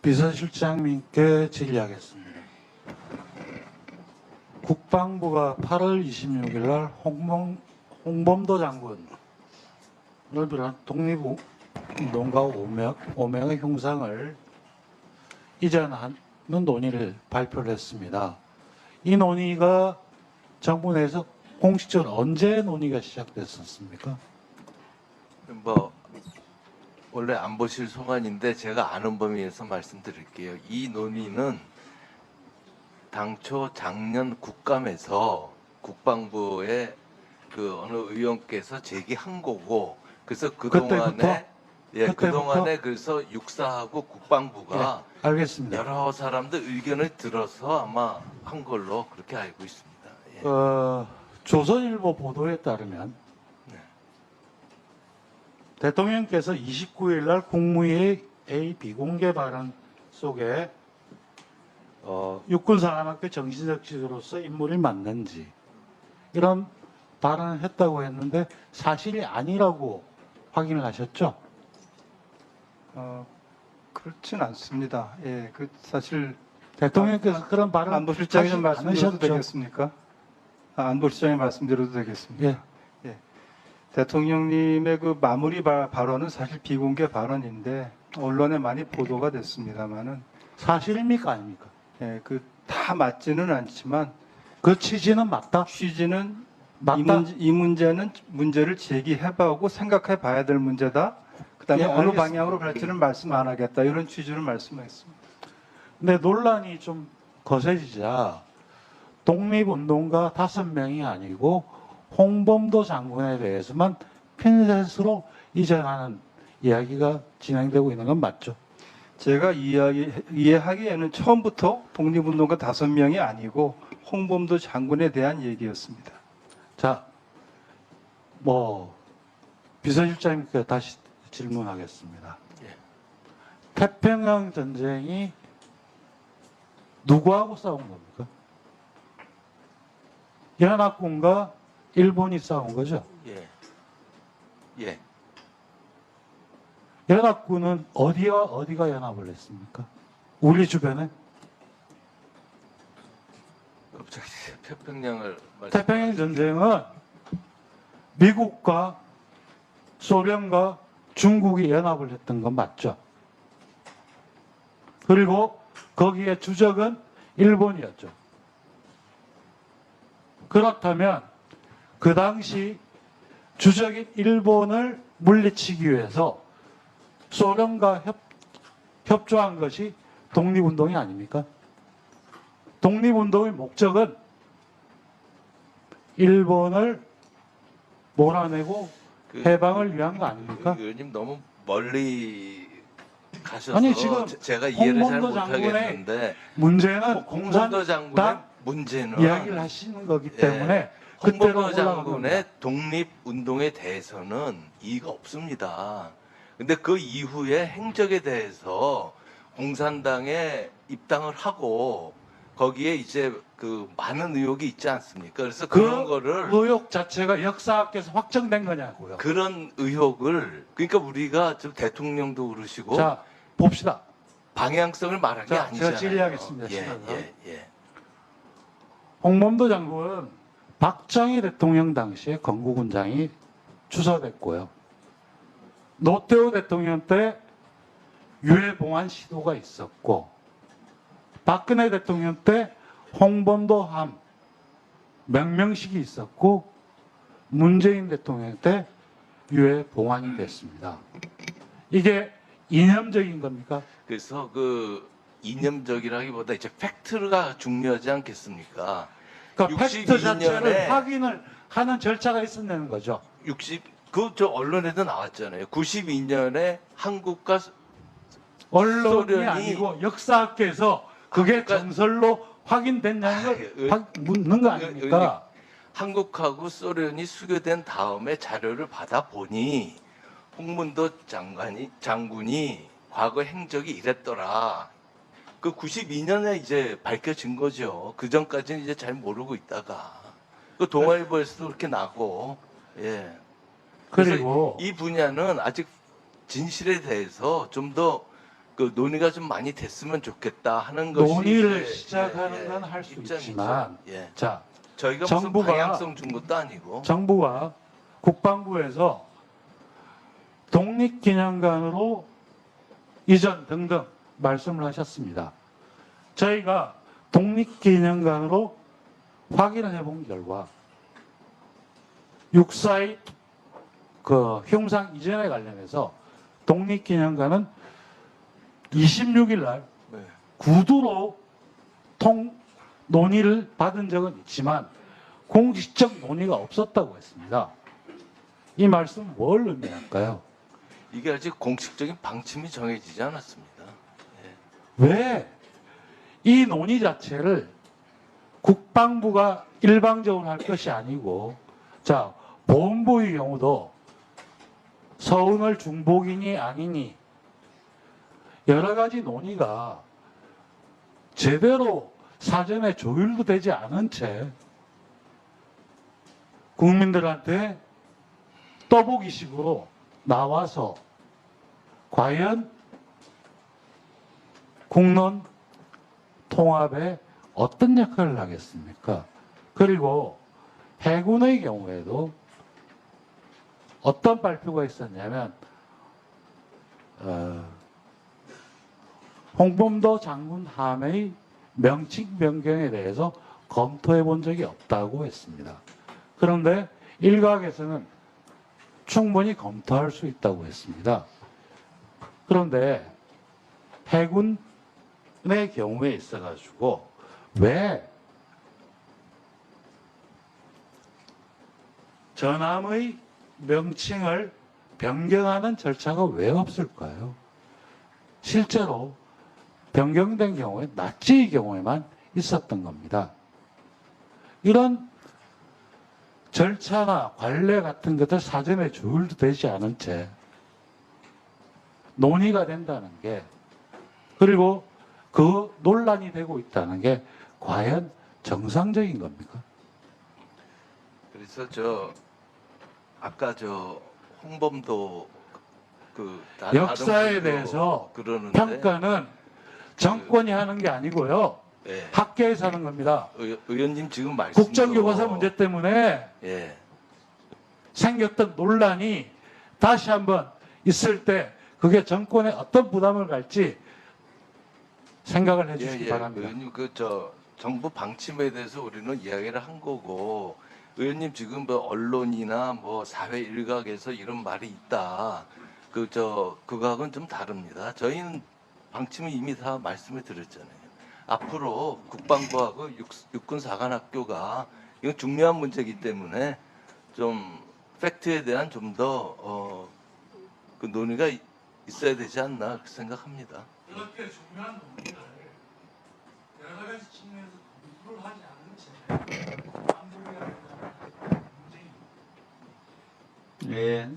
비서실장님께 질의하겠습니다. 국방부가 8월 26일 날 홍범도 장군을 비롯한 독립운동가 5명의 형상을 이전하는 논의를 발표를 했습니다. 이 논의가 정부 내에서 공식적으로 언제 논의가 시작됐었습니까? 원래 안보실 소관인데 제가 아는 범위에서 말씀드릴게요. 이 논의는 당초 작년 국감에서 국방부의 그 어느 의원께서 제기한 거고, 그래서 그동안에 그동안에 그래서 육사하고 국방부가 알겠습니다. 여러 사람들 의견을 들어서 아마 한 걸로 그렇게 알고 있습니다. 예. 조선일보 보도에 따르면 대통령께서 29일 날 국무회의 비공개 발언 속에 육군사관학교 정신적 지도로서 인물이 맞는지 이런 발언을 했다고 했는데 사실이 아니라고 확인을 하셨죠? 그렇진 않습니다. 예, 그 사실 대통령께서 그런 발언 안보실장이 좀 하지 말씀드려도 않으셨죠? 되겠습니까? 안보실장이 말씀드려도 되겠습니까? 예. 대통령님의 그 마무리 발언은 사실 비공개 발언인데 언론에 많이 보도가 됐습니다만은 사실입니까 아닙니까? 예, 그 다 맞지는 않지만 그 취지는 맞다? 취지는 맞다? 이 문제는 문제를 제기해보고 생각해봐야 될 문제다. 그다음에 예, 어느 알겠습니다. 방향으로 갈지는 말씀 안 하겠다. 이런 취지를 말씀했습니다. 근데 논란이 좀 거세지자 독립운동가 5명이 아니고 홍범도 장군에 대해서만 핀셋으로 이전하는 이야기가 진행되고 있는 건 맞죠? 제가 이해하기에는 처음부터 독립운동가 5명이 아니고 홍범도 장군에 대한 얘기였습니다. 자, 비서실장님께 다시 질문하겠습니다. 예. 태평양 전쟁이 누구하고 싸운 겁니까? 연합군과 일본이 싸운 거죠? 예. 예. 연합군은 어디와 어디가 연합을 했습니까? 우리 주변에? 갑자기 태평양을 태평양 전쟁은 미국과 소련과 중국이 연합을 했던 건 맞죠? 그리고 거기에 주적은 일본이었죠. 그렇다면 그 당시 주적인 일본을 물리치기 위해서 소련과 협조한 것이 독립운동이 아닙니까? 독립운동의 목적은 일본을 몰아내고 해방을 위한 거 아닙니까? 의원님 너무 멀리 가셔서 아니, 지금 제가 이해를 잘 홍범도 장군의 못하겠는데 문제는 홍범도 장군의 공산당 문제는 이야기를 하시는 거기 때문에 그때로 홍범도 올라간 장군의 겁니다. 독립운동에 대해서는 이의가 없습니다. 근데 그 이후의 행적에 대해서 공산당에 입당을 하고 거기에 이제 그 많은 의혹이 있지 않습니까? 그래서 그런 거를 의혹 자체가 역사학에서 확정된 거냐고요. 그런 의혹을 그러니까 우리가 좀 대통령도 그러시고 자, 봅시다. 방향성을 말한 게 자, 아니잖아요. 제가 질의하겠습니다. 예, 시간을. 예. 홍범도 장군 박정희 대통령 당시에 건국훈장이 추서됐고요. 노태우 대통령 때 유해봉환 시도가 있었고 박근혜 대통령 때 홍범도함 명명식이 있었고 문재인 대통령 때 유해봉환이 됐습니다. 이게 이념적인 겁니까? 그래서 그 이념적이라기보다 이제 팩트가 중요하지 않겠습니까? 그러니까 팩트 62년에 자체를 확인을 하는 절차가 있었다는 거죠. 저 언론에도 나왔잖아요. 92년에 한국과 언론이 소련이- 아니고 역사학계에서 그게 그러니까- 정설로 확인됐냐는 걸 묻는 거 아닙니까? 한국하고 소련이 수교된 다음에 자료를 받아보니 홍문도 장군이 과거 행적이 이랬더라. 그 92년에 이제 밝혀진 거죠. 그 전까지는 이제 잘 모르고 있다가 그 동아일보에서도 그렇게 나고, 예. 그래서 그리고 이 분야는 아직 진실에 대해서 좀 더 그 논의가 좀 많이 됐으면 좋겠다 하는 것이 논의를 이제, 시작하는 건 할 수 입장이죠. 있지만 예. 자, 저희가 무슨 정부가- 방향성 준 것도 아니고 정부가 국방부에서 독립기념관으로 이전 등등 말씀을 하셨습니다. 저희가 독립기념관으로 확인을 해본 결과 6.4의 그 형상 이전에 관련해서 독립기념관은 26일 날 네. 구두로 논의를 받은 적은 있지만 공식적 논의가 없었다고 했습니다. 이 말씀 뭘 의미할까요? 이게 아직 공식적인 방침이 정해지지 않았습니다. 예. 왜 이 논의 자체를 국방부가 일방적으로 할 것이 아니고, 자, 보훈부의 경우도 서운을 중복이니 아니니 여러 가지 논의가 제대로 사전에 조율도 되지 않은 채 국민들한테 떠보기식으로 나와서 과연 국론 통합에 어떤 역할을 하겠습니까? 그리고 해군의 경우에도 어떤 발표가 있었냐면 홍범도 장군 함의 명칭 변경에 대해서 검토해 본 적이 없다고 했습니다. 그런데 일각에서는 충분히 검토할 수 있다고 했습니다. 그런데 해군의 경우에 있어가지고 왜 전함의 명칭을 변경하는 절차가 왜 없을까요? 실제로 변경된 경우에 나치의 경우에만 있었던 겁니다. 이런 절차나 관례 같은 것들 사전에 조율도 되지 않은 채 논의가 된다는 게, 그리고 그 논란이 되고 있다는 게 과연 정상적인 겁니까? 그래서 아까 홍범도 역사에 다른 분도 대해서 그러는데 평가는 정권이 하는 게 아니고요. 예. 학계에서 하는 겁니다. 의원님 지금 말씀 국정교과서 문제 때문에 예. 생겼던 논란이 다시 한번 있을 때 그게 정권에 어떤 부담을 갈지 생각을 해주시기 바랍니다. 의원님 정부 방침에 대해서 우리는 이야기를 한 거고, 의원님 지금 언론이나 사회 일각에서 이런 말이 있다. 그거하고는 좀 다릅니다. 저희는 방침을 이미 다 말씀을 드렸잖아요. 앞으로 국방부하고 육군사관학교가 이건 중요한 문제이기 때문에 좀 팩트에 대한 좀 더 그 논의가 있어야 되지 않나 그렇게 생각합니다. 이렇게 중요한 논의를 여러 가지 측면에서 검토를 하지 않는 채 반복해야 된다는 문제입니다. 예.